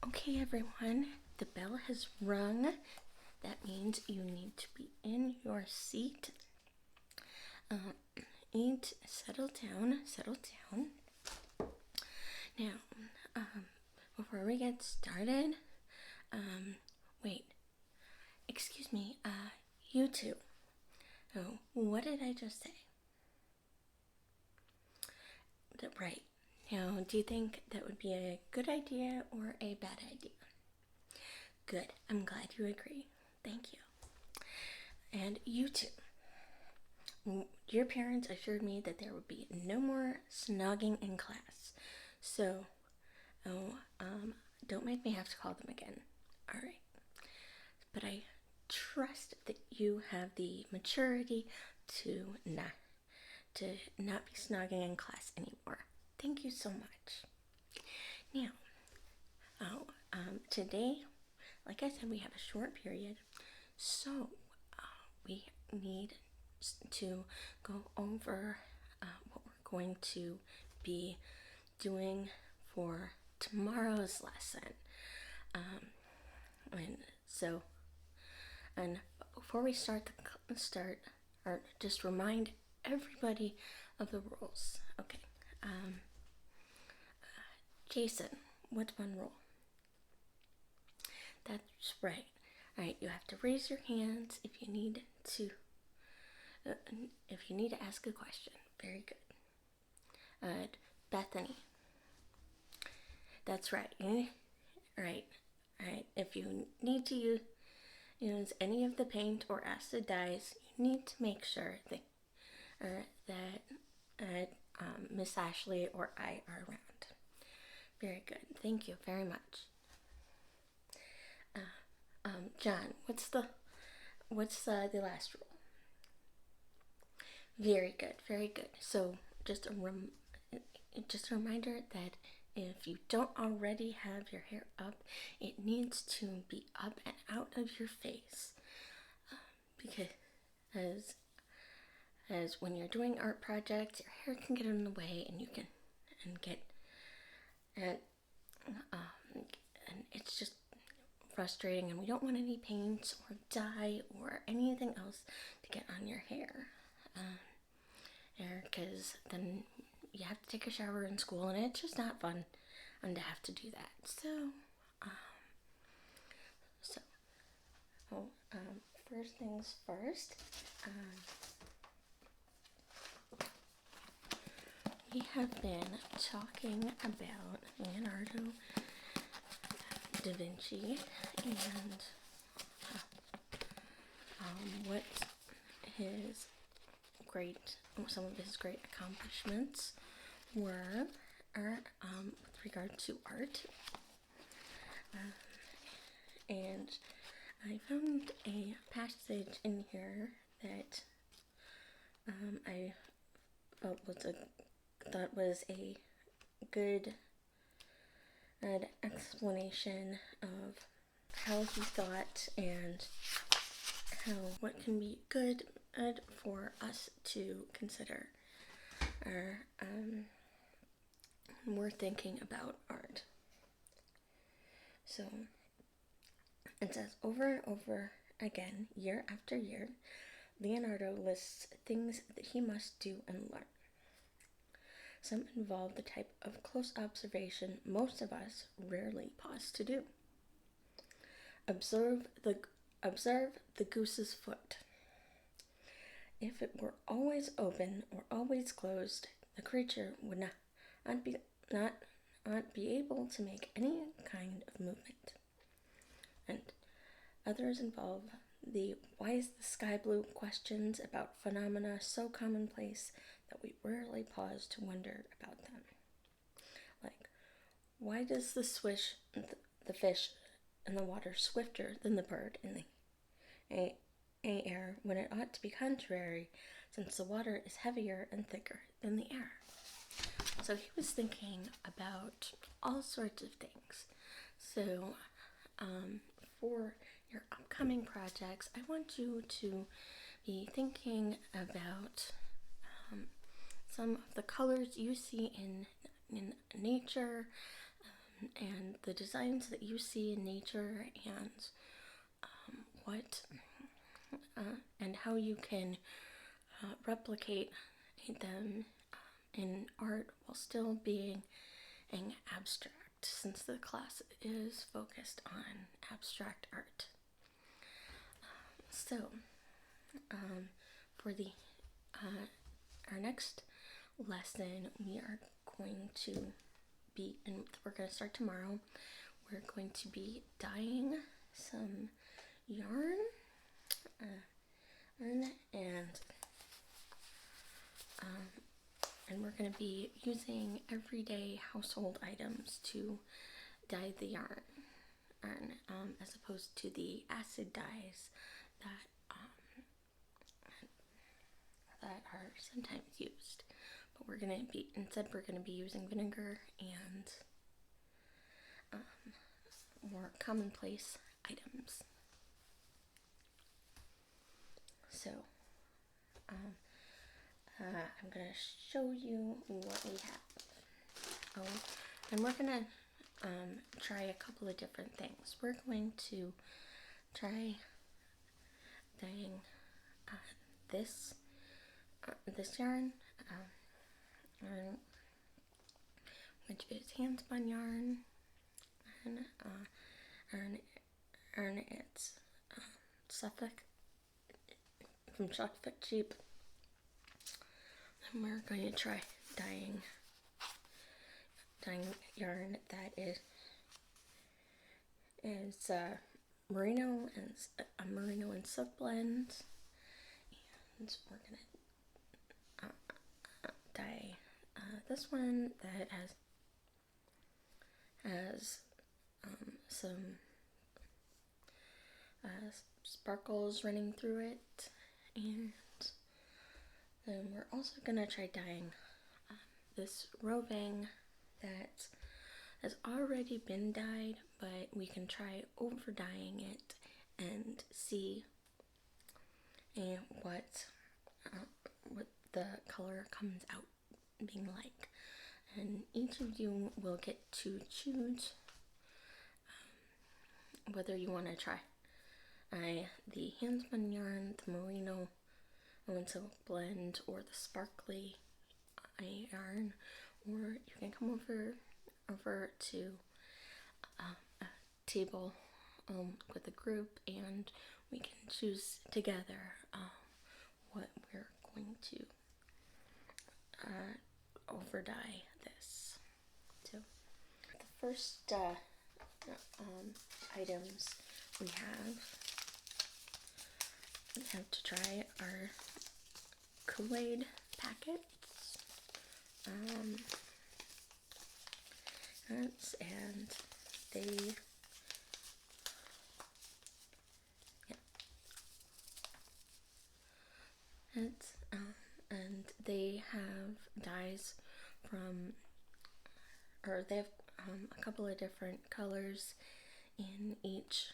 Okay, everyone, the bell has rung. That means you need to be in your seat. Eat, settle down, settle down. Now, before we get started, wait, excuse me, you two. Oh, what did I just say? Right. Now, do you think that would be a good idea or a bad idea? Good. I'm glad you agree. Thank you. And you two. Your parents assured me that there would be no more snogging in class. So, don't make me have to call them again. All right. But I trust that you have the maturity to not be snogging in class anymore. Thank you so much. Now, today, like I said, we have a short period, so we need to go over what we're going to be doing for tomorrow's lesson. And before we start, or just remind everybody of the rules. Okay. Jason, what's one rule? That's right. All right, you have to raise your hands if you need to ask a question. Very good. Bethany. That's right. Right. All right. If you need to use any of the paint or acid dyes, you need to make sure that Miss Ashley or I are around. Very good. Thank you very much. John, what's the last rule? Very good, very good. So just a reminder that if you don't already have your hair up, it needs to be up and out of your face, because as when you're doing art projects, your hair can get in the way, and it's just frustrating, and we don't want any paint or dye or anything else to get on your hair, because then you have to take a shower in school, and it's just not fun to have to do that. First things first, we have been talking about Leonardo da Vinci and what some of his great accomplishments were with regard to art. And I found a passage in here that I thought was a good explanation of how he thought and what can be good for us to consider when we're thinking about art. So it says, over and over again, year after year, Leonardo lists things that he must do and learn. Some involve the type of close observation most of us rarely pause to do. Observe the goose's foot. If it were always open or always closed, the creature would not be able to make any kind of movement. And others involve the why is the sky blue questions about phenomena so commonplace that we rarely pause to wonder about them. Like, why does the fish in the water swifter than the bird in the air when it ought to be contrary, since the water is heavier and thicker than the air? So he was thinking about all sorts of things. So for your upcoming projects, I want you to be thinking about some of the colors you see in nature, and the designs that you see in nature, and what and how you can replicate them in art while still being an abstract, since the class is focused on abstract art. So, for the our next lesson, we are going to be, and we're going to start tomorrow. We're going to be dyeing some yarn, and we're going to be using everyday household items to dye the yarn, as opposed to the acid dyes that are sometimes used. But we're going to be using vinegar and more commonplace items. So I'm going to show you what we have. Oh, and we're going to try a couple of different things. We're going to try dyeing this yarn, which is hand spun yarn, and it's Suffolk sheep. And we're going to try dyeing yarn that is merino and a merino and silk blend, and we're gonna dye this one that has some sparkles running through it, and then we're also gonna try dyeing this roving that has already been dyed, but we can try over dyeing it and see what the color comes out being like. And each of you will get to choose whether you want to try the handspun yarn, the merino and silk blend, or the sparkly yarn, or you can come over to a table with a group, and we can choose together what we're going to over dye this. So the first items we have to try our Kool-Aid packets. And they and they have dyes they have a couple of different colors in each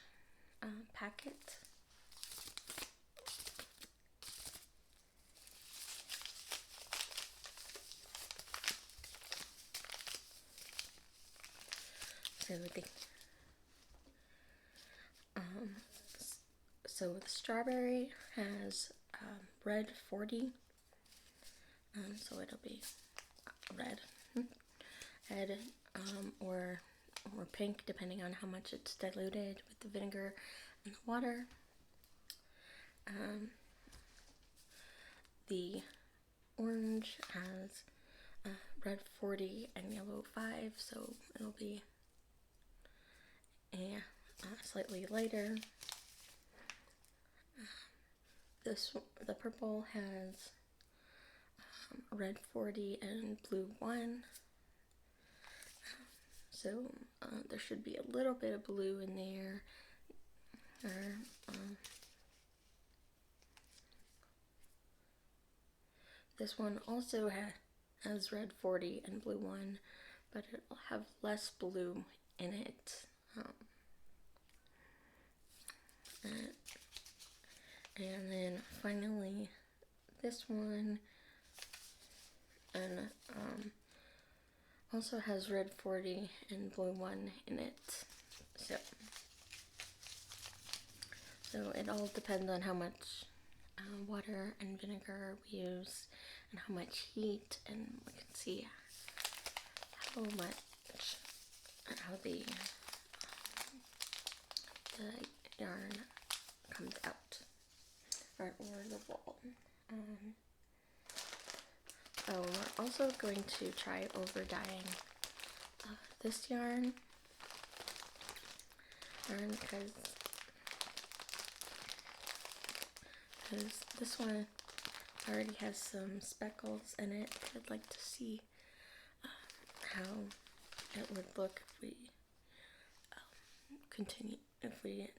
packet. So the strawberry has red 40, so it'll be red, or pink, depending on how much it's diluted with the vinegar and the water. The orange has red 40 and yellow 5, so it'll be slightly lighter. The purple has red 40 and blue 1. So there should be a little bit of blue in there. This one also has red 40 and blue 1, but it'll have less blue in it. And then finally this one, and also has red 40 and blue 1 in it. So it all depends on how much water and vinegar we use and how much heat, and we can see how the yarn comes out, or the wool. We're also going to try over dyeing this yarn because this one already has some speckles in it. I'd like to see how it would look if we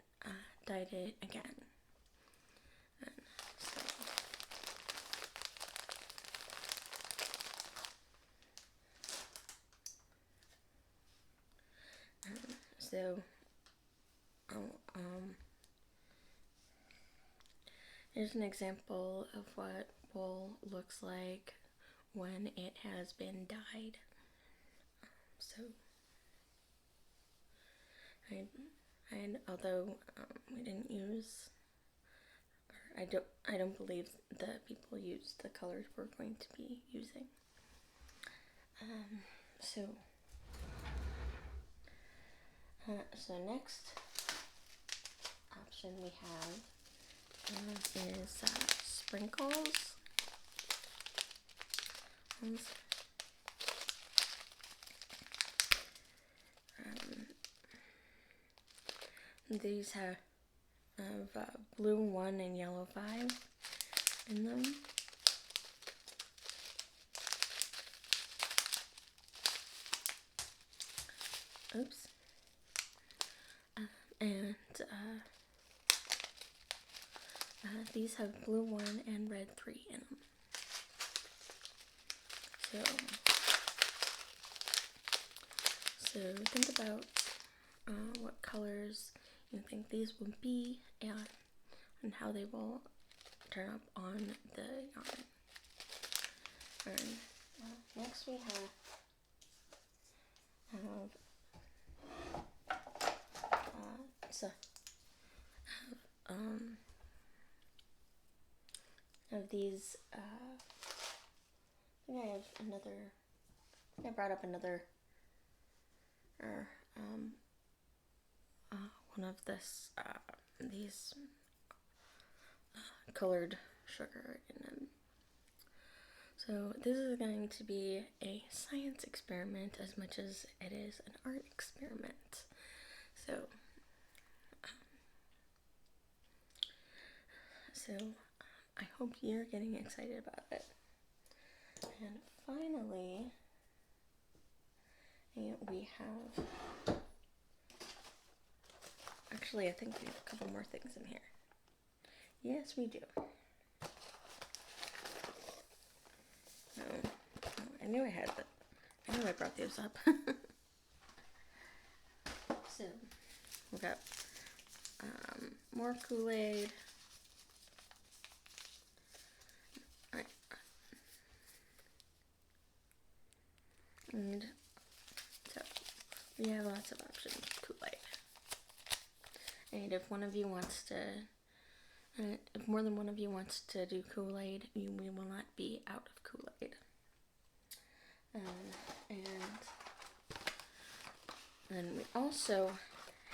dyed it again. And so here's an example of what wool looks like when it has been dyed. And although we didn't use, or I don't believe that people used the colors we're going to be using. So next option we have is sprinkles. These have blue 1 and yellow 5 in them. Oops. And these have blue 1 and red 3 in them. So think about what colors you think these will be and how they will turn up on the yarn. And next we have these. I think I have another. I brought up another. One of these colored sugar in them. So this is going to be a science experiment as much as it is an art experiment. So I hope you're getting excited about it. And finally, we have, actually I think we have a couple more things in here. Yes, we do. I knew I had that. I knew I brought those up. So, we got more Kool-Aid. And so, we have lots of options of Kool-Aid. And if one of you wants to, if more than one of you wants to do Kool-Aid, we will not be out of Kool-Aid. And then we also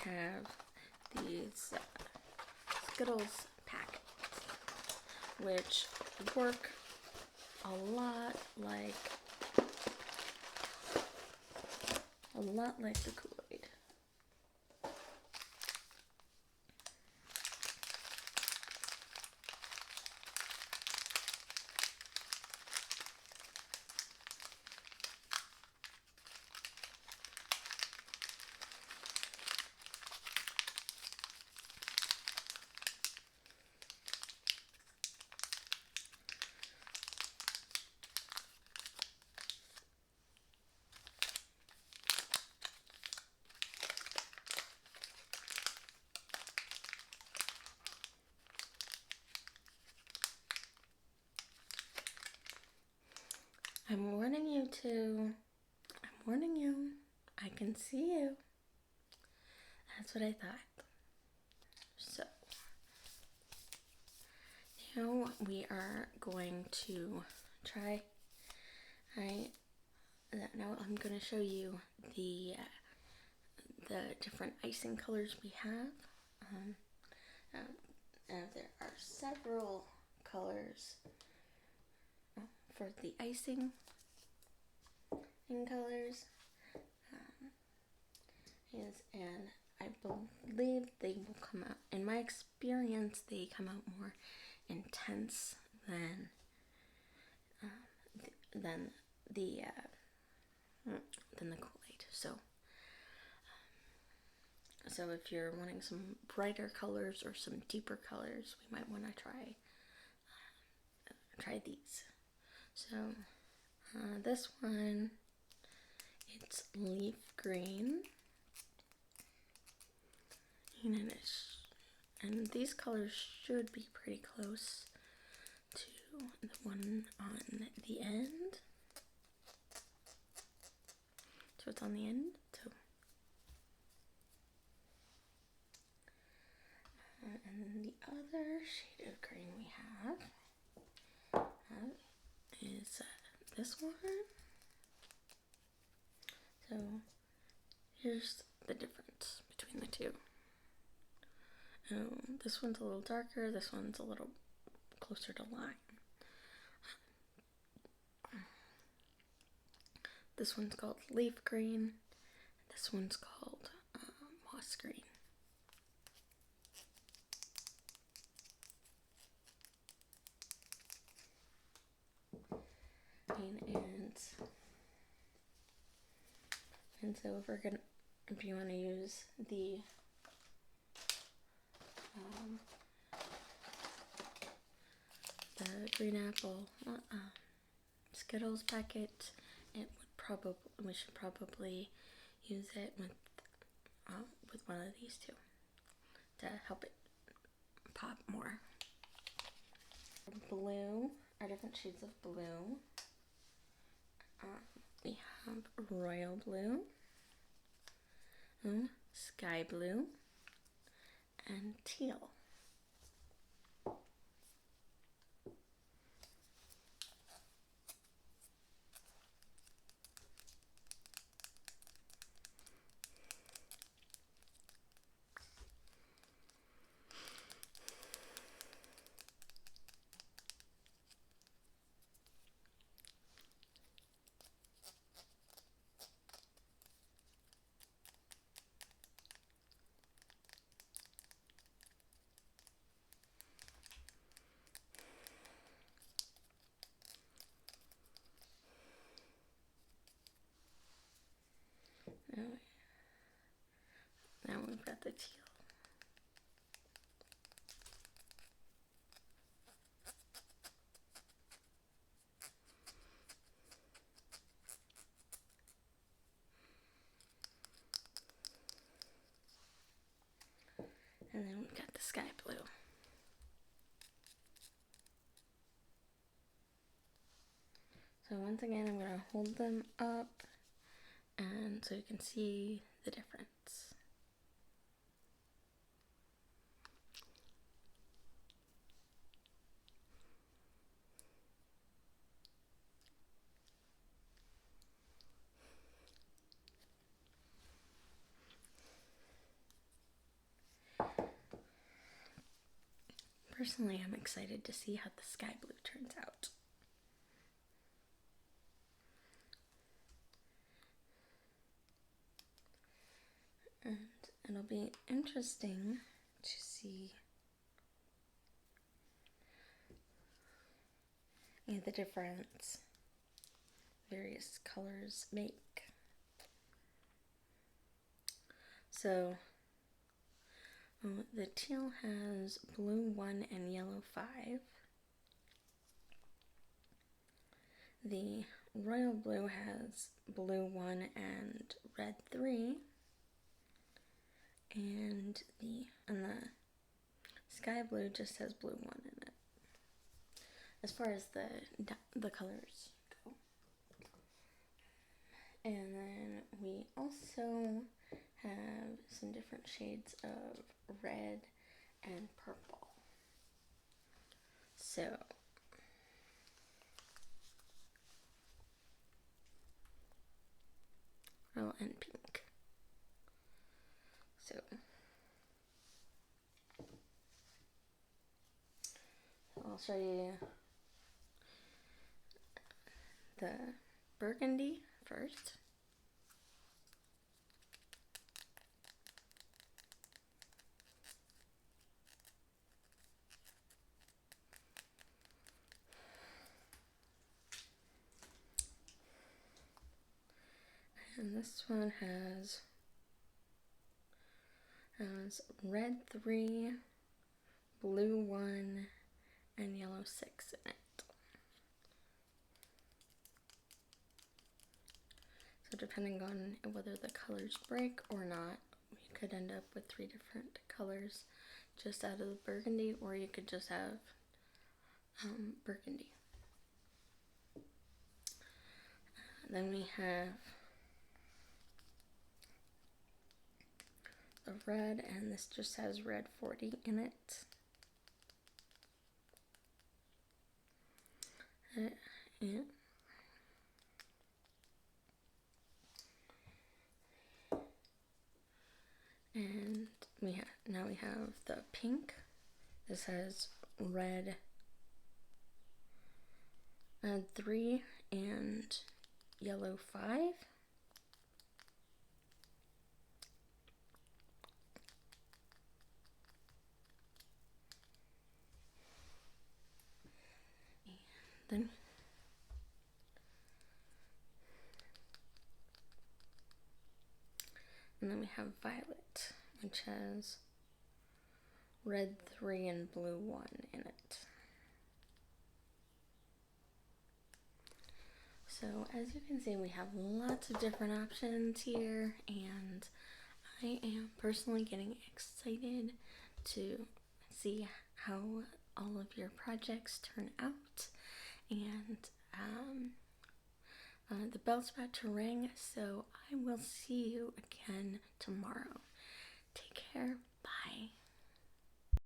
have these Skittles packets, which work a lot like the Kool-Aid. I'm warning you to warning you. I can see you. That's what I thought. So, now we are going to try. Now I'm going to show you the different icing colors we have. There are several colors for the icing in colors. And I believe they will come out, in my experience, they come out more intense than the Kool-Aid. So if you're wanting some brighter colors or some deeper colors, we might want to try these. So this one, it's leaf green, and these colors should be pretty close to the one on the end. So it's on the end. And then the other shade of green we have is this one. So here's the difference between the two. This one's a little darker, this one's a little closer to lime. This one's called leaf green, this one's called moss green. And so if you want to use the green apple Skittles packet, we should probably use it with one of these two to help it pop more. Blue are different shades of blue. We have royal blue, sky blue, and teal. Now we've got the teal. And then we've got the sky blue. So once again, I'm going to hold them up and so you can see the difference. Personally, I'm excited to see how the sky blue turns out. And it'll be interesting to see the difference various colors make. So the teal has blue 1 and yellow 5. The royal blue has blue 1 and red 3. And the sky blue just has blue 1 in it. As far as the colors go. And then we also have some different shades of red and purple. So and pink. So I'll show you the burgundy first. And this one has red 3, blue 1, and yellow 6 in it. So depending on whether the colors break or not, we could end up with 3 different colors just out of the burgundy, or you could just have burgundy. Then we have the red, and this just has red 40 in it. Yeah. And now we have the pink. This has red 3 and yellow 5. And then we have violet, which has red 3 and blue 1 in it. So as you can see, we have lots of different options here, and I am personally getting excited to see how all of your projects turn out. And the bell's about to ring, so I will see you again tomorrow. Take care. Bye.